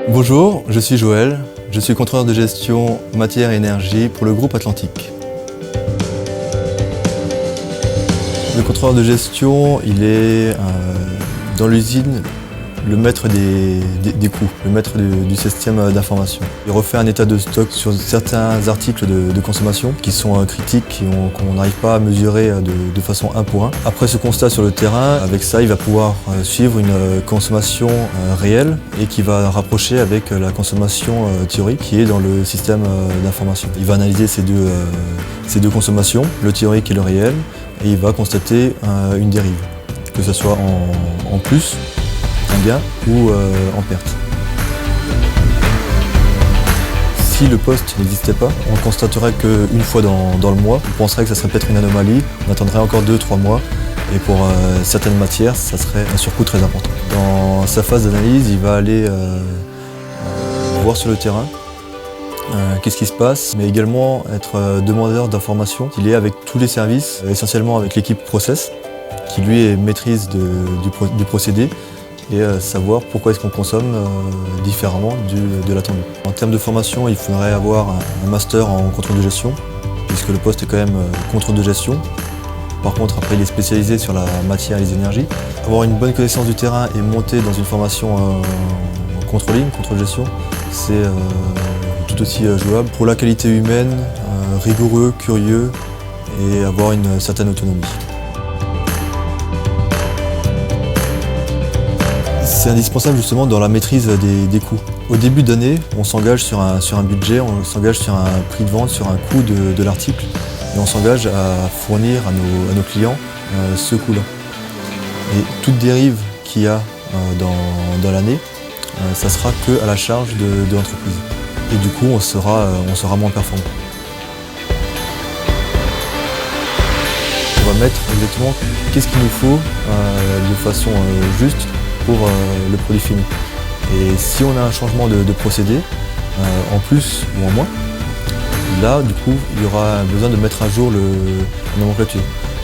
Bonjour, je suis Joël, je suis contrôleur de gestion matière et énergie pour le groupe Atlantique. Le contrôleur de gestion, il est dans l'usine le maître des coûts, le maître du système d'information. Il refait un état de stock sur certains articles de consommation qui sont critiques et qu'on n'arrive pas à mesurer de façon 1 pour 1. Après ce constat sur le terrain, avec ça, il va pouvoir suivre une consommation réelle et qui va rapprocher avec la consommation théorique qui est dans le système d'information. Il va analyser ces deux consommations, le théorique et le réel, et il va constater une dérive, que ce soit en plus, en gain ou en perte. Si le poste n'existait pas, on constaterait qu'une fois dans le mois, on penserait que ça serait peut-être une anomalie, on attendrait encore 2-3 mois et pour certaines matières, ça serait un surcoût très important. Dans sa phase d'analyse, il va aller voir sur le terrain qu'est-ce qui se passe, mais également être demandeur d'informations. Il est avec tous les services, essentiellement avec l'équipe process, qui lui est maîtrise du procédé, et savoir pourquoi est-ce qu'on consomme différemment de l'attendu. En termes de formation, il faudrait avoir un master en contrôle de gestion, puisque le poste est quand même contrôle de gestion. Par contre, après, il est spécialisé sur la matière et les énergies. Avoir une bonne connaissance du terrain et monter dans une formation en controlling, contrôle de gestion, c'est tout aussi jouable. Pour la qualité humaine, rigoureux, curieux et avoir une certaine autonomie. C'est indispensable justement dans la maîtrise des coûts. Au début d'année, on s'engage sur un budget, on s'engage sur un prix de vente, sur un coût de l'article, et on s'engage à fournir à nos clients ce coût-là. Et toute dérive qu'il y a dans l'année, ça sera qu'à la charge de l'entreprise. Et du coup, on sera moins performant. On va mettre exactement qu'est-ce qu'il nous faut de façon juste pour le produit fini. Et si on a un changement de procédé, en plus ou en moins, là du coup il y aura besoin de mettre à jour la nomenclature.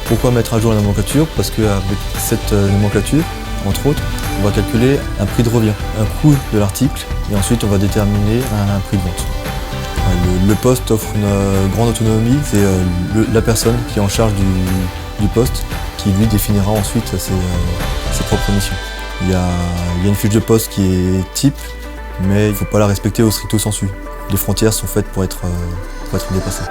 Pourquoi mettre à jour la nomenclature? Parce qu'avec cette nomenclature, entre autres, on va calculer un prix de revient, un coût de l'article, et ensuite on va déterminer un prix de vente. Le poste offre une grande autonomie, c'est la personne qui est en charge du poste qui lui définira ensuite ses propres missions. Il y a une fiche de poste qui est type, mais il ne faut pas la respecter au stricto sensu. Les frontières sont faites pour être dépassées.